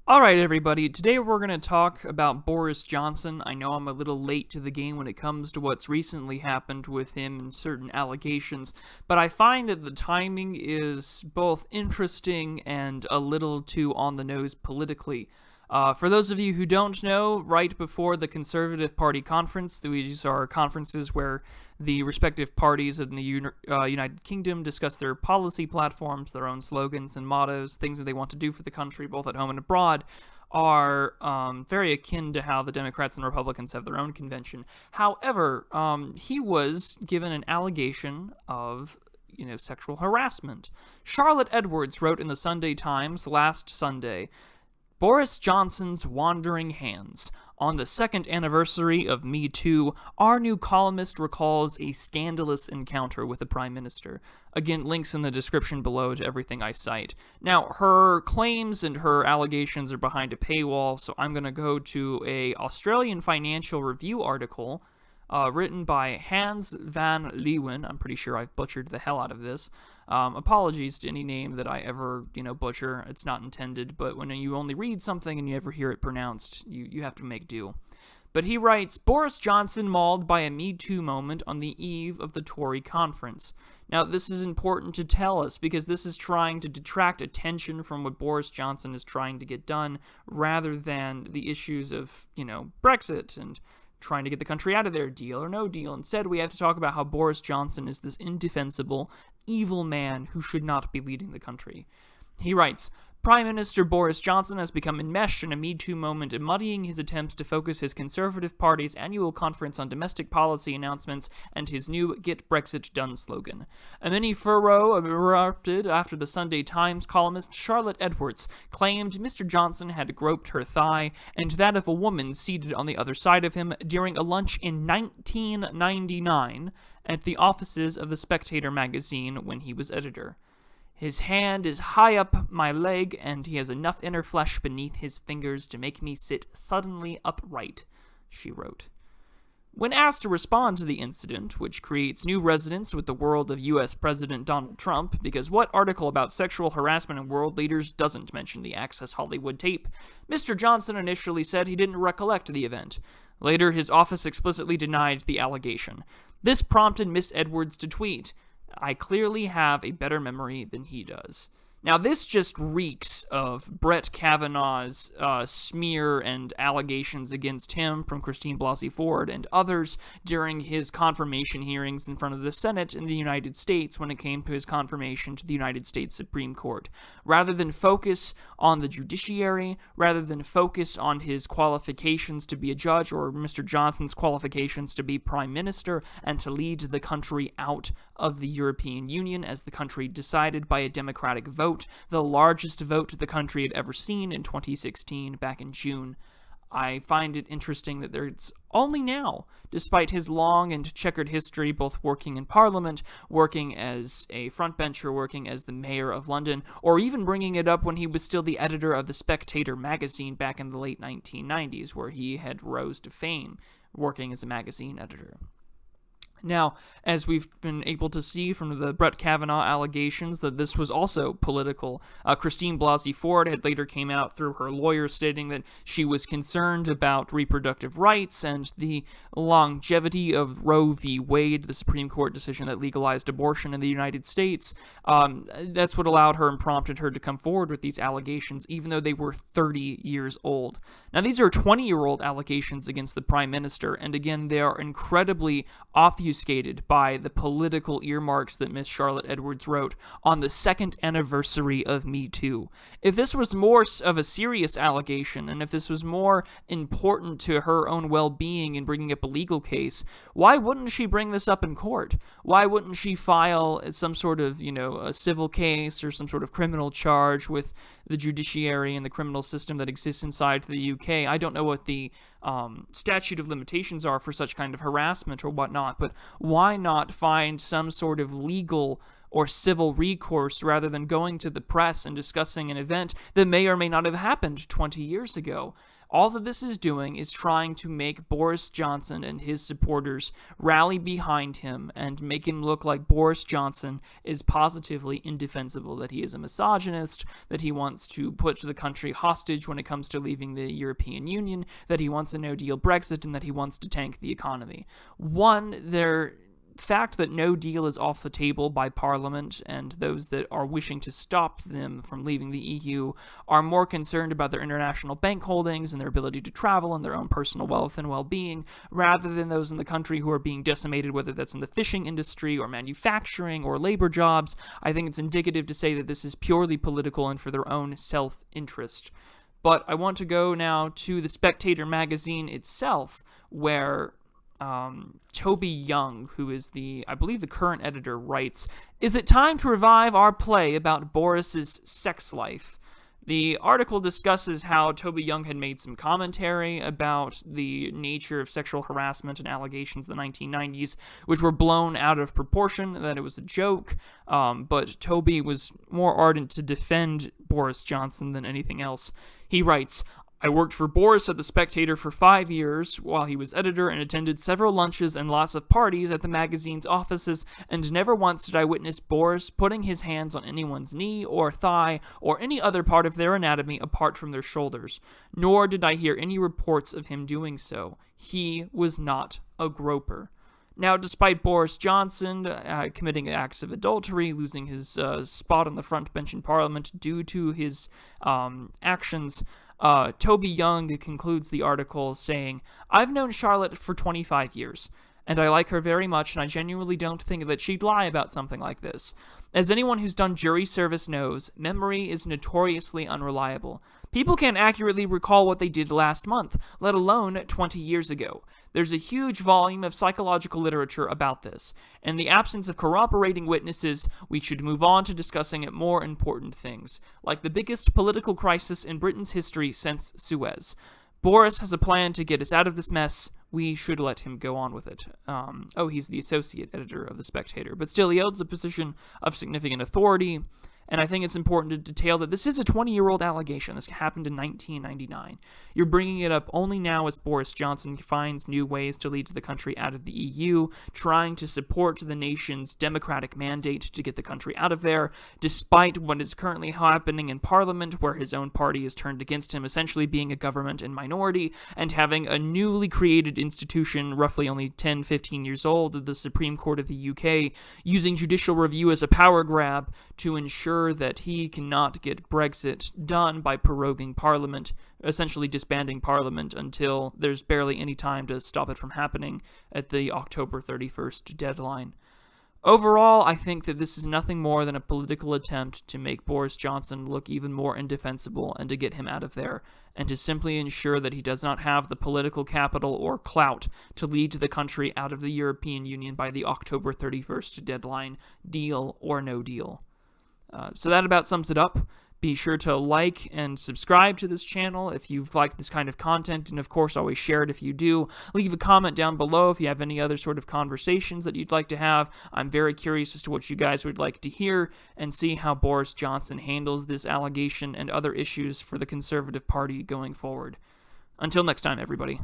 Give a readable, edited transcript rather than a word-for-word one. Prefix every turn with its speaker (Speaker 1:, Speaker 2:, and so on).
Speaker 1: Alright, everybody, today we're going to talk about Boris Johnson. I know I'm a little late to the game when it comes to what's recently happened with him and certain allegations, but I find that the timing is both interesting and a little too on the nose politically. For those of you who don't know, right before the Conservative Party conference, these are conferences where the respective parties in the United Kingdom discuss their policy platforms, their own slogans and mottos, things that they want to do for the country, both at home and abroad, are very akin to how the Democrats and Republicans have their own convention. However, he was given an allegation of sexual harassment. Charlotte Edwards wrote in the Sunday Times last Sunday, Boris Johnson's wandering hands. On the second anniversary of Me Too, our new columnist recalls a scandalous encounter with the Prime Minister. Again, links in the description below to everything I cite. Now, her claims and her allegations are behind a paywall, so I'm going to go to a Australian Financial Review article written by Hans van Leeuwen. I'm pretty sure I've butchered the hell out of this. Apologies to any name that I ever, butcher. It's not intended, but when you only read something and you ever hear it pronounced, you have to make do. But he writes, Boris Johnson mauled by a Me Too moment on the eve of the Tory conference. Now, this is important to tell us because this is trying to detract attention from what Boris Johnson is trying to get done rather than the issues of, Brexit and trying to get the country out of there, deal or no deal. Instead, we have to talk about how Boris Johnson is this indefensible, evil man who should not be leading the country. He writes, Prime Minister Boris Johnson has become enmeshed in a Me Too moment, embodying his attempts to focus his Conservative Party's annual conference on domestic policy announcements and his new Get Brexit Done slogan. A mini furrow erupted after the Sunday Times columnist Charlotte Edwards claimed Mr. Johnson had groped her thigh and that of a woman seated on the other side of him during a lunch in 1999 at the offices of the Spectator magazine when he was editor. His hand is high up my leg, and he has enough inner flesh beneath his fingers to make me sit suddenly upright, she wrote. When asked to respond to the incident, which creates new resonance with the world of U.S. President Donald Trump, because what article about sexual harassment in world leaders doesn't mention the Access Hollywood tape, Mr. Johnson initially said he didn't recollect the event. Later, his office explicitly denied the allegation. This prompted Miss Edwards to tweet, I clearly have a better memory than he does. Now, this just reeks of Brett Kavanaugh's smear and allegations against him from Christine Blasey Ford and others during his confirmation hearings in front of the Senate in the United States when it came to his confirmation to the United States Supreme Court. Rather than focus on the judiciary, rather than focus on his qualifications to be a judge or Mr. Johnson's qualifications to be prime minister and to lead the country out of the European Union as the country decided by a democratic vote, the largest vote the country had ever seen in 2016, back in June. I find it interesting that there's only now, despite his long and checkered history both working in Parliament, working as a frontbencher, working as the Mayor of London, or even bringing it up when he was still the editor of the Spectator magazine back in the late 1990s, where he had rose to fame working as a magazine editor. Now, as we've been able to see from the Brett Kavanaugh allegations that this was also political, Christine Blasey Ford had later came out through her lawyer stating that she was concerned about reproductive rights and the longevity of Roe v. Wade, the Supreme Court decision that legalized abortion in the United States. That's what allowed her and prompted her to come forward with these allegations, even though they were 30 years old. Now, these are 20-year-old allegations against the Prime Minister, and again, they are incredibly obfuscated by the political earmarks that Miss Charlotte Edwards wrote on the second anniversary of Me Too. If this was more of a serious allegation, and if this was more important to her own well-being in bringing up a legal case, why wouldn't she bring this up in court? Why wouldn't she file some sort of, a civil case or some sort of criminal charge with the judiciary and the criminal system that exists inside the UK? I don't know what the statute of limitations are for such kind of harassment or whatnot, but why not find some sort of legal or civil recourse rather than going to the press and discussing an event that may or may not have happened 20 years ago? All that this is doing is trying to make Boris Johnson and his supporters rally behind him and make him look like Boris Johnson is positively indefensible, that he is a misogynist, that he wants to put the country hostage when it comes to leaving the European Union, that he wants a no-deal Brexit, and that he wants to tank the economy. The fact that no deal is off the table by Parliament, and those that are wishing to stop them from leaving the EU are more concerned about their international bank holdings and their ability to travel and their own personal wealth and well-being, rather than those in the country who are being decimated, whether that's in the fishing industry or manufacturing or labor jobs. I think it's indicative to say that this is purely political and for their own self-interest. But I want to go now to the Spectator magazine itself, where Toby Young, who is I believe the current editor, writes, "Is it time to revive our play about Boris's sex life?" The article discusses how Toby Young had made some commentary about the nature of sexual harassment and allegations in the 1990s, which were blown out of proportion, that it was a joke, but Toby was more ardent to defend Boris Johnson than anything else. He writes, "I worked for Boris at The Spectator for 5 years while he was editor and attended several lunches and lots of parties at the magazine's offices, and never once did I witness Boris putting his hands on anyone's knee or thigh or any other part of their anatomy apart from their shoulders, nor did I hear any reports of him doing so. He was not a groper." Now, despite Boris Johnson committing acts of adultery, losing his spot on the front bench in Parliament due to his actions, Toby Young concludes the article saying, "I've known Charlotte for 25 years, and I like her very much, and I genuinely don't think that she'd lie about something like this. As anyone who's done jury service knows, memory is notoriously unreliable. People can't accurately recall what they did last month, let alone 20 years ago. There's a huge volume of psychological literature about this. In the absence of corroborating witnesses, we should move on to discussing more important things, like the biggest political crisis in Britain's history since Suez. Boris has a plan to get us out of this mess. We should let him go on with it." He's the associate editor of The Spectator, but still he holds a position of significant authority. And I think it's important to detail that this is a 20-year-old allegation. This happened in 1999. You're bringing it up only now as Boris Johnson finds new ways to lead the country out of the EU, trying to support the nation's democratic mandate to get the country out of there, despite what is currently happening in Parliament, where his own party is turned against him, essentially being a government in minority, and having a newly created institution, roughly only 10, 15 years old, the Supreme Court of the UK, using judicial review as a power grab to ensure that he cannot get Brexit done by proroguing Parliament, essentially disbanding Parliament until there's barely any time to stop it from happening at the October 31st deadline. Overall, I think that this is nothing more than a political attempt to make Boris Johnson look even more indefensible and to get him out of there, and to simply ensure that he does not have the political capital or clout to lead the country out of the European Union by the October 31st deadline, deal or no deal. So that about sums it up. Be sure to like and subscribe to this channel if you've liked this kind of content, and of course always share it if you do. Leave a comment down below if you have any other sort of conversations that you'd like to have. I'm very curious as to what you guys would like to hear, and see how Boris Johnson handles this allegation and other issues for the Conservative Party going forward. Until next time, everybody.